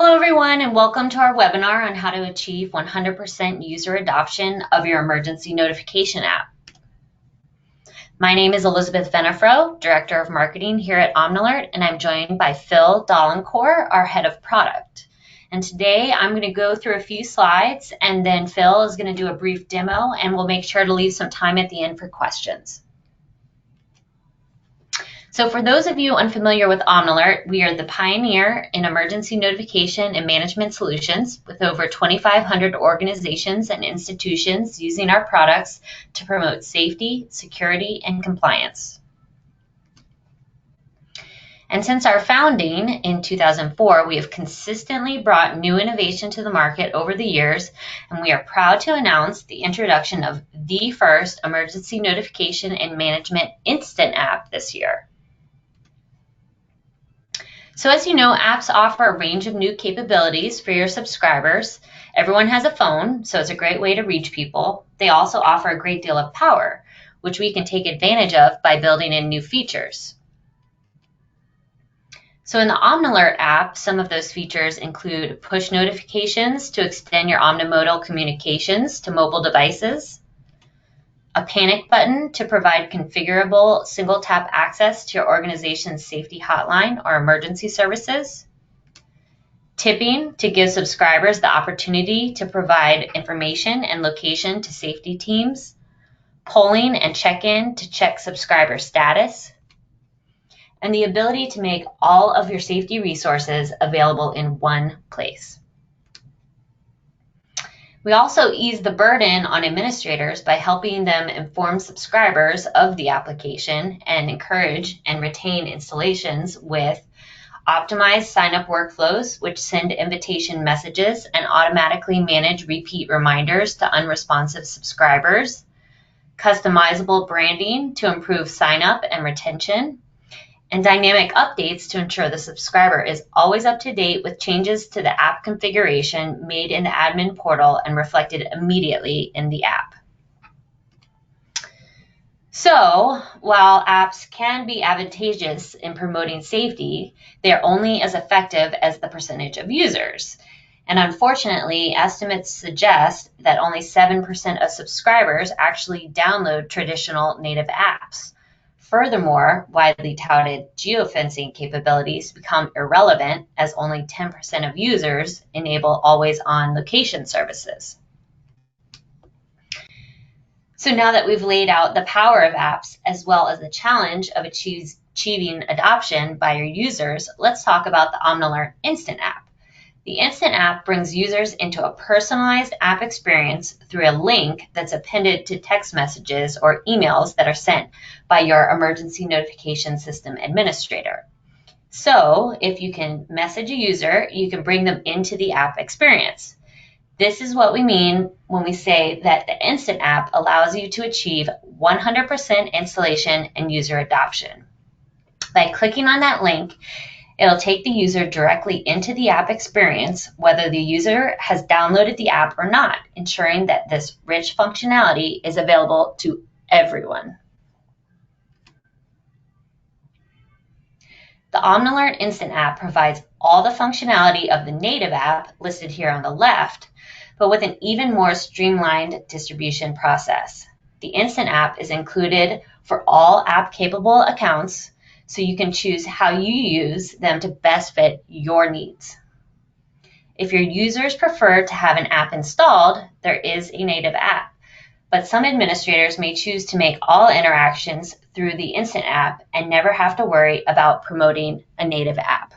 Hello, everyone, and welcome to our webinar on how to achieve 100% user adoption of your emergency notification app. My name is Elizabeth Venafro, Director of Marketing here at Omnalert, and I'm joined by Phil Dollencourt, our Head of Product. And today I'm going to go through a few slides, and then Phil is going to do a brief demo, and we'll make sure to leave some time at the end for questions. So for those of you unfamiliar with Omnalert, we are the pioneer in emergency notification and management solutions with over 2,500 organizations and institutions using our products to promote safety, security, and compliance. And since our founding in 2004, we have consistently brought new innovation to the market over the years, and we are proud to announce the introduction of the first emergency notification and management instant app this year. So as you know, apps offer a range of new capabilities for your subscribers. Everyone has a phone, so it's a great way to reach people. They also offer a great deal of power, which we can take advantage of by building in new features. So in the Omnalert app, some of those features include push notifications to extend your Omnimodal communications to mobile devices, a panic button to provide configurable single-tap access to your organization's safety hotline or emergency services, tipping to give subscribers the opportunity to provide information and location to safety teams, polling and check-in to check subscriber status, and the ability to make all of your safety resources available in one place. We also ease the burden on administrators by helping them inform subscribers of the application and encourage and retain installations with optimized sign-up workflows, which send invitation messages and automatically manage repeat reminders to unresponsive subscribers, customizable branding to improve sign-up and retention, and dynamic updates to ensure the subscriber is always up to date with changes to the app configuration made in the admin portal and reflected immediately in the app. So, while apps can be advantageous in promoting safety, they are only as effective as the percentage of users. And unfortunately, estimates suggest that only 7% of subscribers actually download traditional native apps. Furthermore, widely touted geofencing capabilities become irrelevant as only 10% of users enable always-on location services. So now that we've laid out the power of apps as well as the challenge of achieving adoption by your users, let's talk about the Omnalert Instant app. The Instant app brings users into a personalized app experience through a link that's appended to text messages or emails that are sent by your emergency notification system administrator. So if you can message a user, you can bring them into the app experience. This is what we mean when we say that the Instant app allows you to achieve 100% installation and user adoption. By clicking on that link, it'll take the user directly into the app experience, whether the user has downloaded the app or not, ensuring that this rich functionality is available to everyone. The Omnalert Instant app provides all the functionality of the native app listed here on the left, but with an even more streamlined distribution process. The Instant app is included for all app-capable accounts, so you can choose how you use them to best fit your needs. If your users prefer to have an app installed, there is a native app, but some administrators may choose to make all interactions through the Instant app and never have to worry about promoting a native app.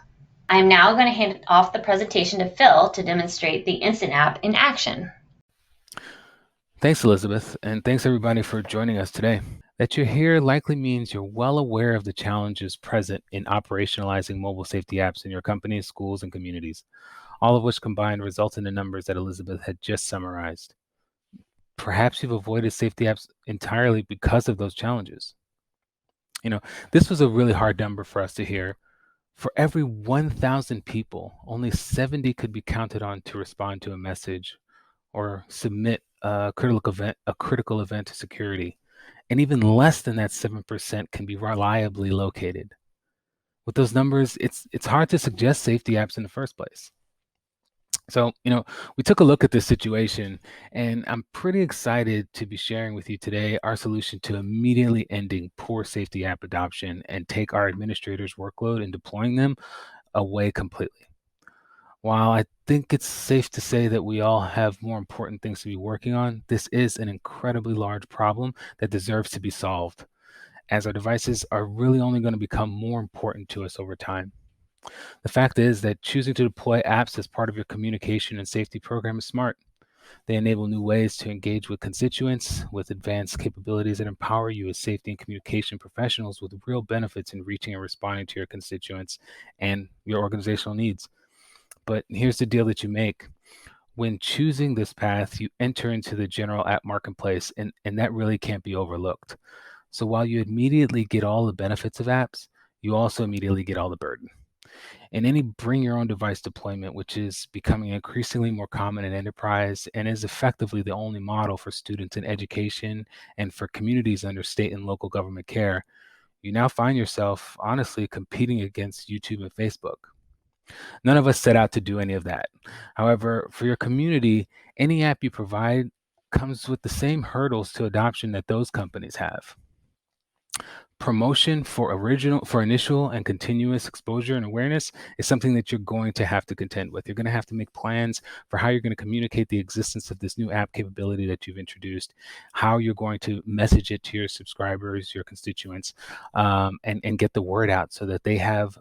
I'm now going to hand off the presentation to Phil to demonstrate the Instant app in action. Thanks, Elizabeth, and thanks everybody for joining us today. That you're here likely means you're well aware of the challenges present in operationalizing mobile safety apps in your companies, schools, and communities, all of which combined result in the numbers that Elizabeth had just summarized. Perhaps you've avoided safety apps entirely because of those challenges. This was a really hard number for us to hear. For every 1,000 people, only 70 could be counted on to respond to a message or submit a critical event to security. And even less than that 7% can be reliably located. With those numbers, it's hard to suggest safety apps in the first place. So, we took a look at this situation, and I'm pretty excited to be sharing with you today our solution to immediately ending poor safety app adoption and take our administrators' workload and deploying them away completely. While I think it's safe to say that we all have more important things to be working on, this is an incredibly large problem that deserves to be solved, as our devices are really only going to become more important to us over time. The fact is that choosing to deploy apps as part of your communication and safety program is smart. They enable new ways to engage with constituents with advanced capabilities that empower you as safety and communication professionals with real benefits in reaching and responding to your constituents and your organizational needs. But here's the deal that you make. When choosing this path, you enter into the general app marketplace, and that really can't be overlooked. So while you immediately get all the benefits of apps, you also immediately get all the burden. And any bring your own device deployment, which is becoming increasingly more common in enterprise and is effectively the only model for students in education and for communities under state and local government care, you now find yourself honestly competing against YouTube and Facebook. None of us set out to do any of that. However, for your community, any app you provide comes with the same hurdles to adoption that those companies have. Promotion for initial and continuous exposure and awareness is something that you're going to have to contend with. You're going to have to make plans for how you're going to communicate the existence of this new app capability that you've introduced, how you're going to message it to your subscribers, your constituents, and get the word out so that they have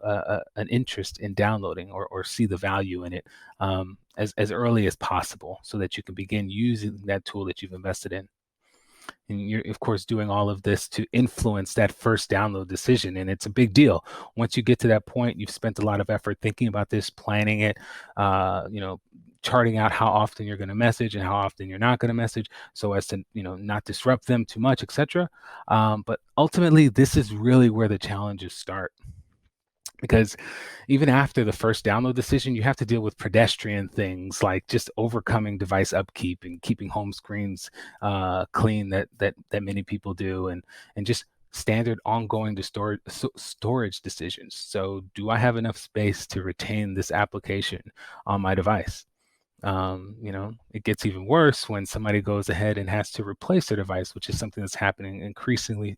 an interest in downloading or see the value in it as early as possible, so that you can begin using that tool that you've invested in. And you're, of course, doing all of this to influence that first download decision. And it's a big deal. Once you get to that point, you've spent a lot of effort thinking about this, planning it, charting out how often you're going to message and how often you're not going to message so as to, not disrupt them too much, etc. But ultimately, this is really where the challenges start. Because even after the first download decision, you have to deal with pedestrian things like just overcoming device upkeep and keeping home screens clean that many people do, and just standard ongoing storage decisions. So, do I have enough space to retain this application on my device? It gets even worse when somebody goes ahead and has to replace their device, which is something that's happening increasingly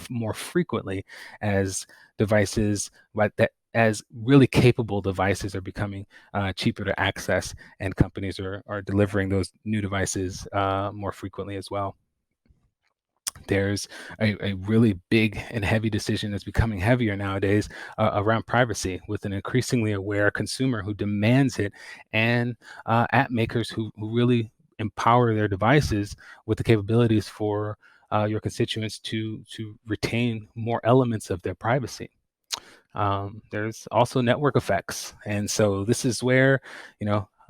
more frequently as devices like that, as really capable devices are becoming cheaper to access, and companies are delivering those new devices more frequently as well. There's a really big and heavy decision that's becoming heavier nowadays around privacy, with an increasingly aware consumer who demands it, and app makers who really empower their devices with the capabilities for your constituents to retain more elements of their privacy. There's also network effects. And so this is where,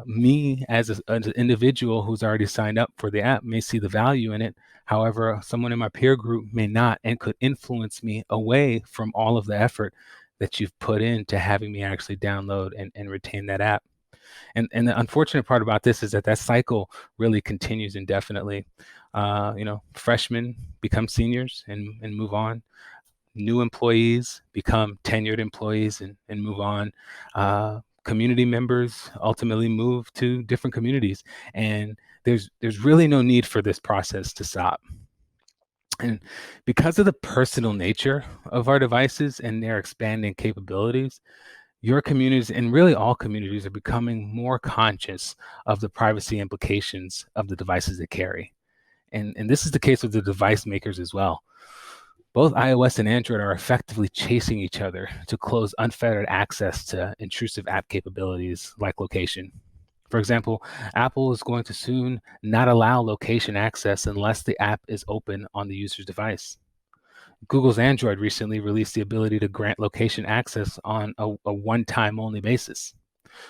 me as an individual who's already signed up for the app may see the value in it. However, someone in my peer group may not, and could influence me away from all of the effort that you've put into having me actually download and retain that app. And the unfortunate part about this is that cycle really continues indefinitely. Freshmen become seniors and move on. New employees become tenured employees and move on. Community members ultimately move to different communities, and there's really no need for this process to stop. And because of the personal nature of our devices and their expanding capabilities, your communities, and really all communities, are becoming more conscious of the privacy implications of the devices they carry. And this is the case with the device makers as well. Both iOS and Android are effectively chasing each other to close unfettered access to intrusive app capabilities like location. For example, Apple is going to soon not allow location access unless the app is open on the user's device. Google's Android recently released the ability to grant location access on a one-time only basis.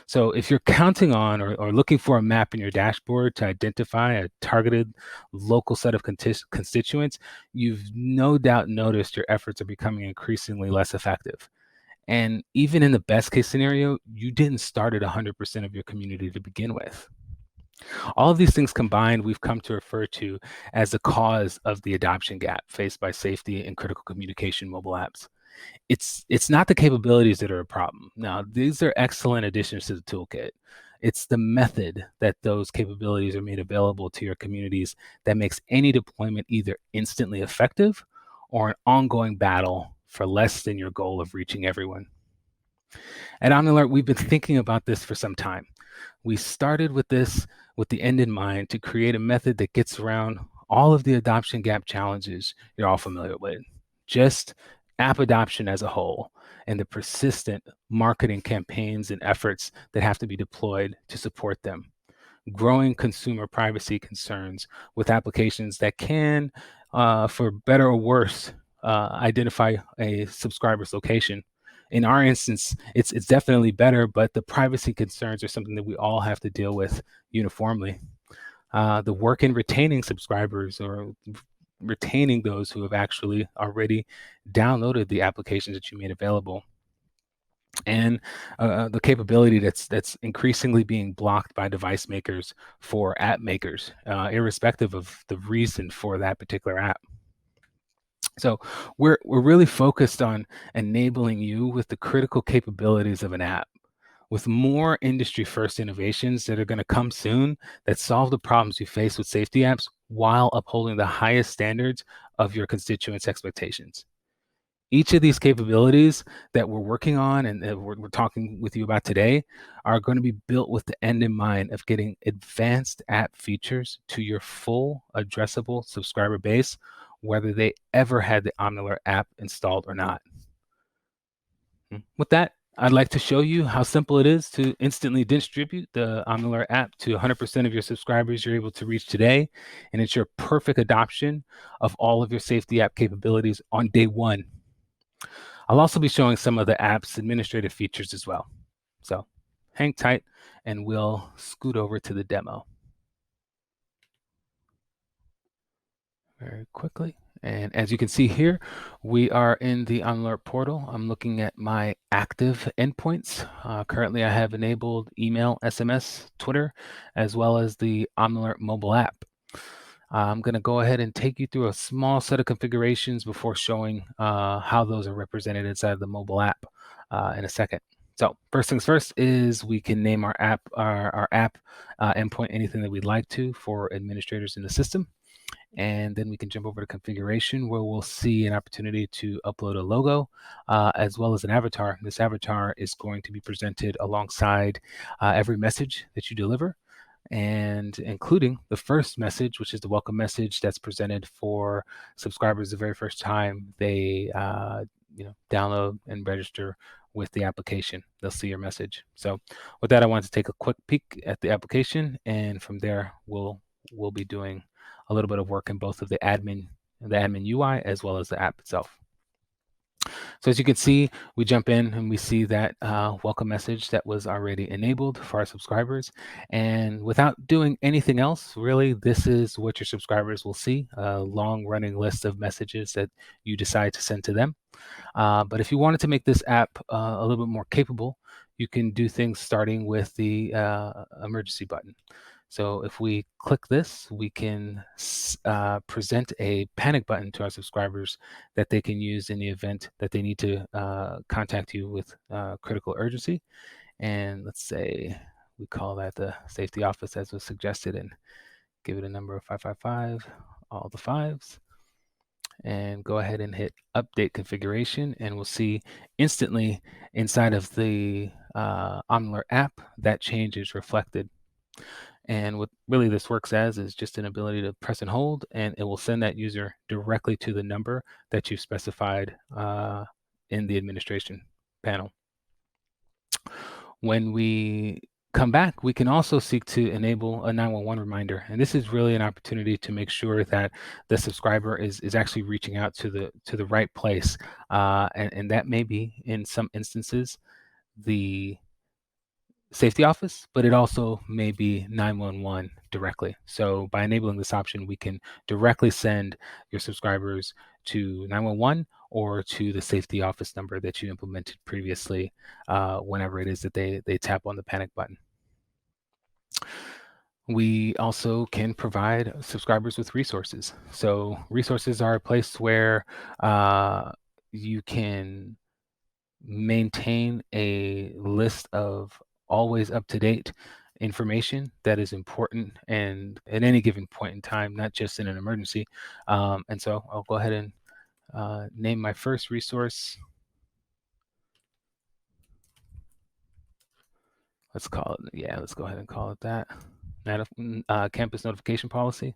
So if you're counting on or looking for a map in your dashboard to identify a targeted local set of constituents, you've no doubt noticed your efforts are becoming increasingly less effective. And even in the best case scenario, you didn't start at 100% of your community to begin with. All of these things combined, we've come to refer to as the cause of the adoption gap faced by safety and critical communication mobile apps. It's not the capabilities that are a problem. Now, these are excellent additions to the toolkit. It's the method that those capabilities are made available to your communities that makes any deployment either instantly effective or an ongoing battle for less than your goal of reaching everyone. At OmniAlert, we've been thinking about this for some time. We started with this with the end in mind to create a method that gets around all of the adoption gap challenges you're all familiar with. Just app adoption as a whole and the persistent marketing campaigns and efforts that have to be deployed to support them. Growing consumer privacy concerns with applications that can, for better or worse, identify a subscriber's location. In our instance, it's definitely better, but the privacy concerns are something that we all have to deal with uniformly. The work in retaining subscribers or retaining those who have actually already downloaded the applications that you made available, and the capability that's increasingly being blocked by device makers for app makers, irrespective of the reason for that particular app. So we're really focused on enabling you with the critical capabilities of an app, with more industry first innovations that are going to come soon that solve the problems you face with safety apps while upholding the highest standards of your constituents' expectations. Each of these capabilities that we're working on and that we're talking with you about today are going to be built with the end in mind of getting advanced app features to your full addressable subscriber base, whether they ever had the OmniAlert app installed or not. With that, I'd like to show you how simple it is to instantly distribute the OmniAlert app to 100% of your subscribers you're able to reach today, and it's your perfect adoption of all of your safety app capabilities on day one. I'll also be showing some of the app's administrative features as well. So hang tight and we'll scoot over to the demo very quickly. And as you can see here, we are in the OmniAlert portal. I'm looking at my active endpoints. Currently, I have enabled email, SMS, Twitter, as well as the OmniAlert mobile app. I'm going to go ahead and take you through a small set of configurations before showing how those are represented inside the mobile app in a second. So first things first is we can name our app endpoint anything that we'd like to for administrators in the system. And then we can jump over to configuration where we'll see an opportunity to upload a logo as well as an avatar. This avatar is going to be presented alongside every message that you deliver, and including the first message, which is the welcome message that's presented for subscribers the very first time they download and register with the application. They'll see your message. So with that, I wanted to take a quick peek at the application, and from there we'll be doing a little bit of work in both of the admin UI as well as the app itself. So as you can see, we jump in and we see that welcome message that was already enabled for our subscribers. And without doing anything else, really, this is what your subscribers will see, a long running list of messages that you decide to send to them. But if you wanted to make this app a little bit more capable, you can do things starting with the emergency button. So if we click this, we can present a panic button to our subscribers that they can use in the event that they need to contact you with critical urgency. And let's say we call that the safety office as was suggested and give it a number of 555, all the fives. And go ahead and hit update configuration, and we'll see instantly inside of the OmniAlert app that change is reflected. And what really this works as is just an ability to press and hold, and it will send that user directly to the number that you've specified in the administration panel. When we come back, we can also seek to enable a 911 reminder. And this is really an opportunity to make sure that the subscriber is actually reaching out to the right place. And that may be, in some instances, the safety office, but it also may be 911 directly. So by enabling this option, we can directly send your subscribers to 911 or to the safety office number that you implemented previously whenever it is that they tap on the panic button. We also can provide subscribers with resources. So resources are a place where you can maintain a list of always up-to-date information that is important and at any given point in time, not just in an emergency. And so I'll go ahead and name my first resource. Let's go ahead and call it that. Campus notification policy.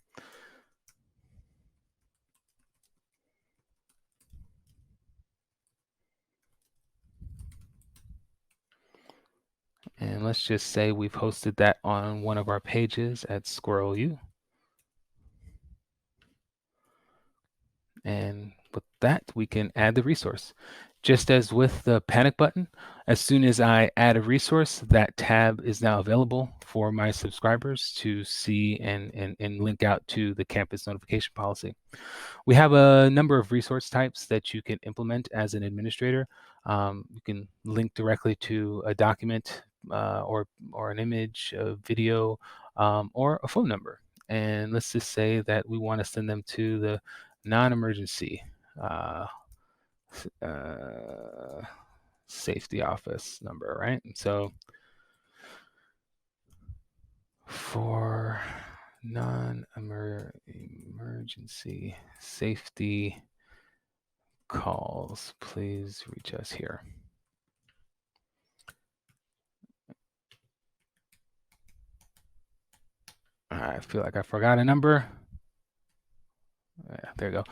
And let's just say we've hosted that on one of our pages at Squirrel U. And with that, we can add the resource. Just as with the panic button, as soon as I add a resource, that tab is now available for my subscribers to see and link out to the campus notification policy. We have a number of resource types that you can implement as an administrator. You can link directly to a document or an image, a video, or a phone number. And let's just say that we want to send them to the non-emergency safety office number, right? And so for non-emergency safety calls, please reach us here. I feel like I forgot a number. Yeah, there you go.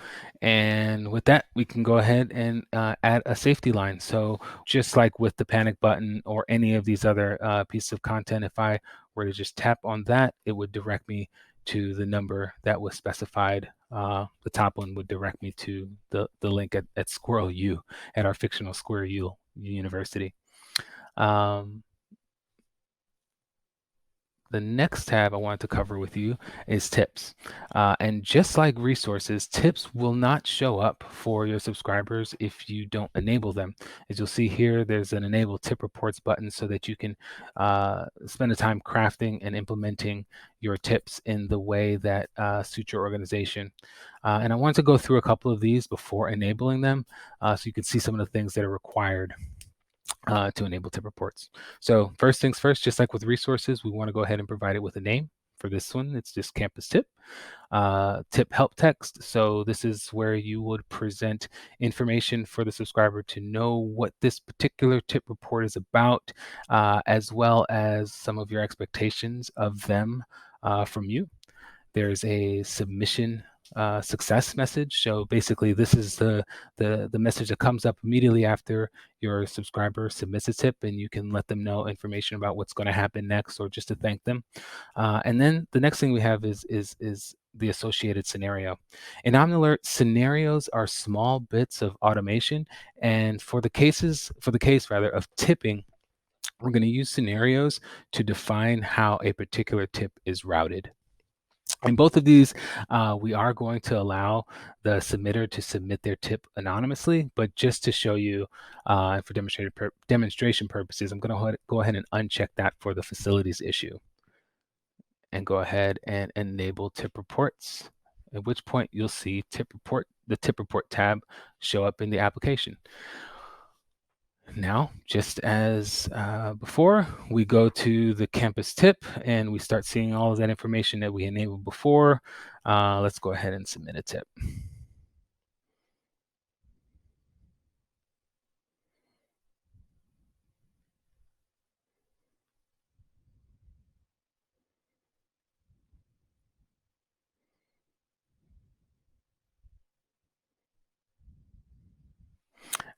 And with that, we can go ahead and add a safety line. So just like with the panic button or any of these other pieces of content, if I were to just tap on that, it would direct me to the number that was specified. The top one would direct me to the link at Squirrel U, at our fictional Squirrel U University. The next tab I wanted to cover with you is tips. And just like resources, tips will not show up for your subscribers if you don't enable them. As you'll see here, there's an enable tip reports button so that you can spend the time crafting and implementing your tips in the way that suits your organization. And I wanted to go through a couple of these before enabling them so you can see some of the things that are required to enable tip reports. So first things first, just like with resources, we want to go ahead and provide it with a name. For this one, it's just campus tip. Tip help text. So this is where you would present information for the subscriber to know what this particular tip report is about, as well as some of your expectations of them from you. There's a submission success message. So basically, this is the message that comes up immediately after your subscriber submits a tip, and you can let them know information about what's going to happen next, or just to thank them. And then the next thing we have is the associated scenario. In OmniAlert, scenarios are small bits of automation, and for the case of tipping, we're going to use scenarios to define how a particular tip is routed. In both of these, we are going to allow the submitter to submit their tip anonymously, but just to show you for demonstration purposes, I'm going to go ahead and uncheck that for the facilities issue and go ahead and enable tip reports, at which point you'll see the tip report tab show up in the application. Now, just as before, we go to the campus tip and we start seeing all of that information that we enabled before. Let's go ahead and submit a tip.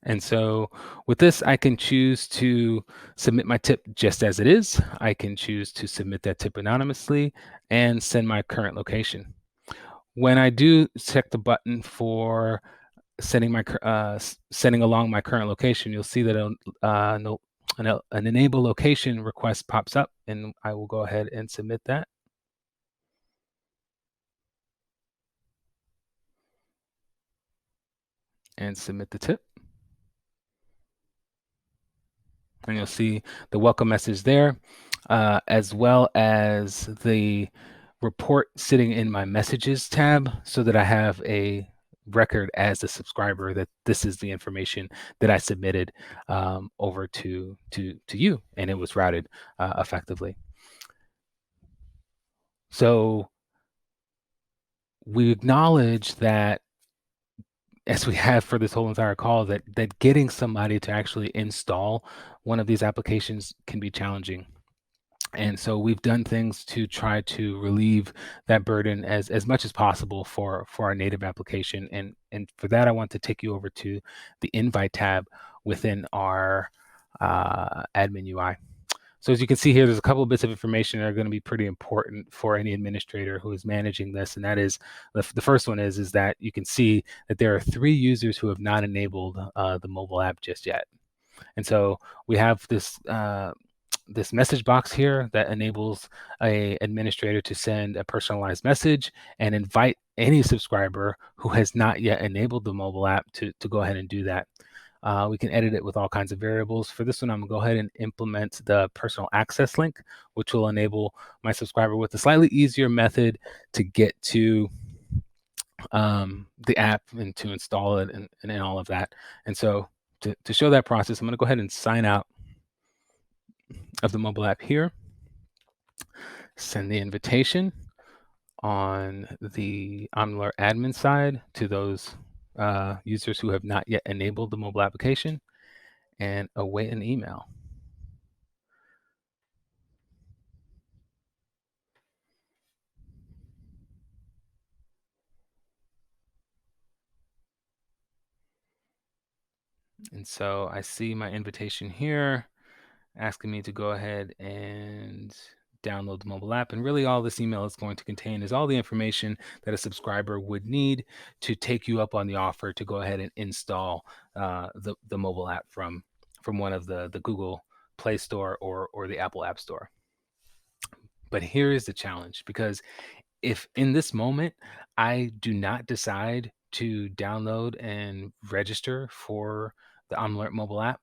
And so with this, I can choose to submit my tip just as it is. I can choose to submit that tip anonymously and send my current location. When I do check the button for sending along my current location, you'll see that an enable location request pops up, and I will go ahead and submit that. And submit the tip. And you'll see the welcome message there, as well as the report sitting in my messages tab, so that I have a record as a subscriber that this is the information that I submitted over to you, and it was routed effectively. So we acknowledge that, as we have for this whole entire call, that getting somebody to actually install one of these applications can be challenging. And so we've done things to try to relieve that burden as much as possible for our native application. And for that, I want to take you over to the invite tab within our admin UI. So as you can see here, there's a couple of bits of information that are going to be pretty important for any administrator who is managing this. And that is, the first one is that you can see that there are 3 users who have not enabled the mobile app just yet. And so we have this message box here that enables a administrator to send a personalized message and invite any subscriber who has not yet enabled the mobile app to go ahead and do that. We can edit it with all kinds of variables. For this one, I'm gonna go ahead and implement the personal access link, which will enable my subscriber with a slightly easier method to get to the app and to install it and all of that. And so to show that process, I'm gonna go ahead and sign out of the mobile app here, send the invitation on the Omnilert admin side to those users who have not yet enabled the mobile application, and await an email. And so I see my invitation here asking me to go ahead and download the mobile app. And really all this email is going to contain is all the information that a subscriber would need to take you up on the offer to go ahead and install the mobile app from one of the Google Play Store or the Apple App Store. But here is the challenge, because if in this moment I do not decide to download and register for the Omnilert mobile app,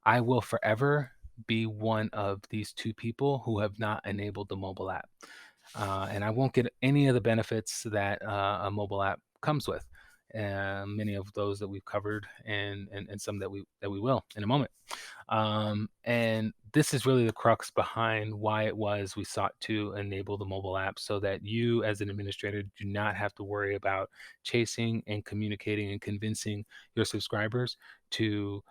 I will forever be one of these 2 people who have not enabled the mobile app. And I won't get any of the benefits that a mobile app comes with. Many of those that we've covered, and some that we will in a moment. And this is really the crux behind why it was we sought to enable the mobile app, so that you as an administrator do not have to worry about chasing and communicating and convincing your subscribers to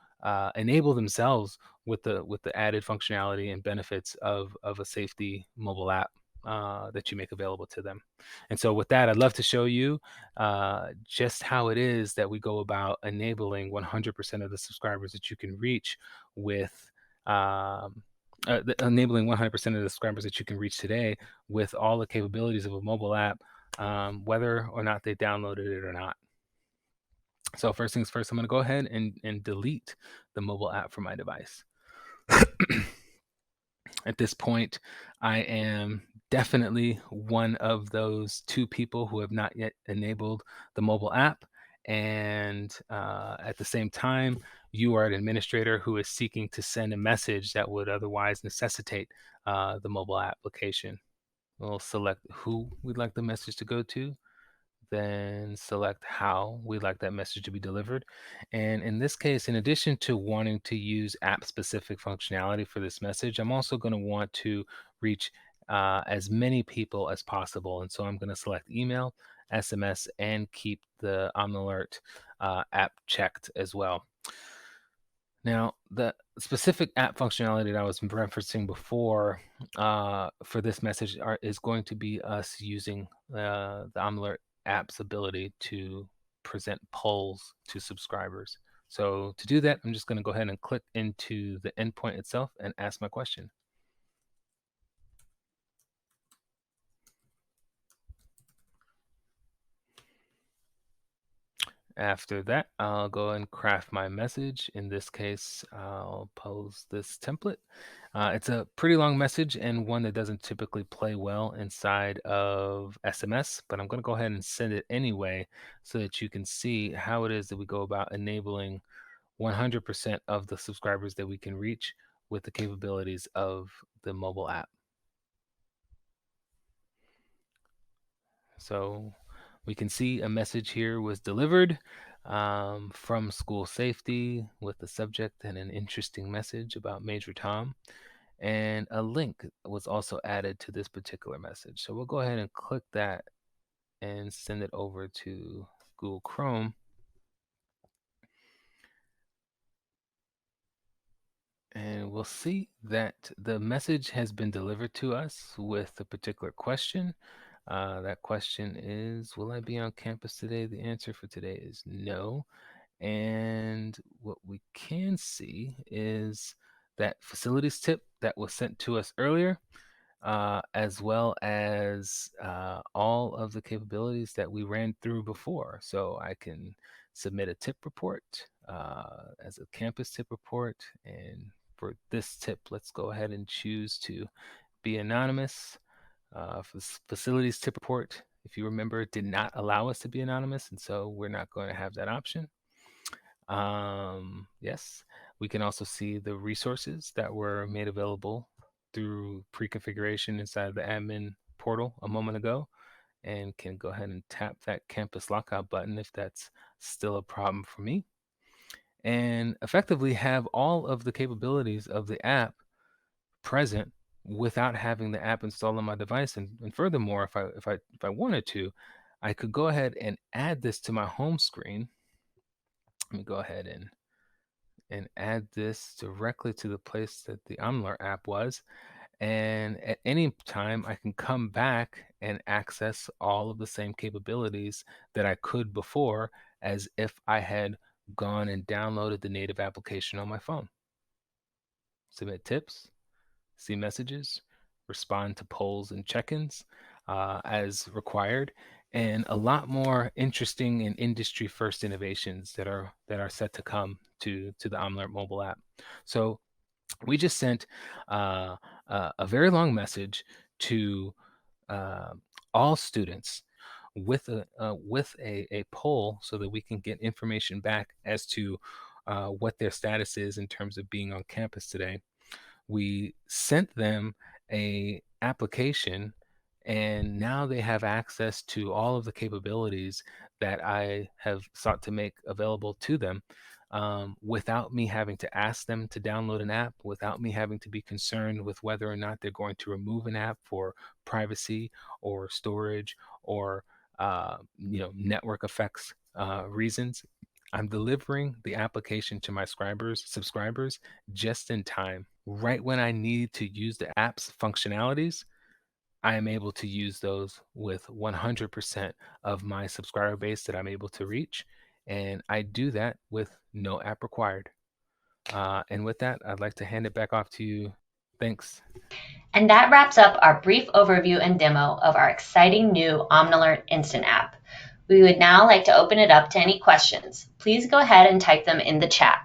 enable themselves with the added functionality and benefits of a safety mobile app that you make available to them. And so with that, I'd love to show you just how it is that we go about enabling 100% of the subscribers that you can reach with enabling 100% of the subscribers that you can reach today with all the capabilities of a mobile app, whether or not they downloaded it or not. So first things first, I'm going to go ahead and delete the mobile app from my device. At this point, I am definitely one of those 2 people who have not yet enabled the mobile app. And at the same time, you are an administrator who is seeking to send a message that would otherwise necessitate the mobile application. We'll select who we'd like the message to go to, then select how we'd like that message to be delivered. And in this case, in addition to wanting to use app-specific functionality for this message, I'm also going to want to reach as many people as possible. And so I'm going to select email, SMS, and keep the Omnilert app checked as well. Now, the specific app functionality that I was referencing before for this message is going to be us using the Omnilert app's ability to present polls to subscribers. So to do that, I'm just going to go ahead and click into the endpoint itself and ask my question. After that, I'll go and craft my message. In this case, I'll pose this template. It's a pretty long message and one that doesn't typically play well inside of SMS, but I'm going to go ahead and send it anyway so that you can see how it is that we go about enabling 100% of the subscribers that we can reach with the capabilities of the mobile app. So We can see a message here was delivered from school safety with the subject and an interesting message about Major Tom. And a link was also added to this particular message. So we'll go ahead and click that and send it over to Google Chrome. And we'll see that the message has been delivered to us with a particular question. That question is, will I be on campus today? The answer for today is no. And what we can see is that facilities tip that was sent to us earlier, as well as all of the capabilities that we ran through before. So I can submit a tip report as a campus tip report. And for this tip, let's go ahead and choose to be anonymous. Facilities tip report, if you remember, did not allow us to be anonymous, and so we're not going to have that option. Yes, we can also see the resources that were made available through pre-configuration inside the admin portal a moment ago, and can go ahead and tap that campus lockout button if that's still a problem for me, and effectively have all of the capabilities of the app present without having the app installed on my device. And furthermore, if I wanted to, I could go ahead and add this to my home screen. Let me go ahead and add this directly to the place that the Omnalert app was. And at any time, I can come back and access all of the same capabilities that I could before, as if I had gone and downloaded the native application on my phone. Submit tips, see messages, respond to polls and check-ins as required, and a lot more interesting and industry-first innovations that are set to come to the Omnalert mobile app. So we just sent a very long message to all students with a poll so that we can get information back as to what their status is in terms of being on campus today. We sent them a application, and now they have access to all of the capabilities that I have sought to make available to them, without me having to ask them to download an app, without me having to be concerned with whether or not they're going to remove an app for privacy or storage or network effects reasons. I'm delivering the application to my subscribers just in time. Right when I need to use the app's functionalities, I am able to use those with 100% of my subscriber base that I'm able to reach. And I do that with no app required. And with that, I'd like to hand it back off to you. Thanks. And that wraps up our brief overview and demo of our exciting new Omnalert Instant app. We would now like to open it up to any questions. Please go ahead and type them in the chat.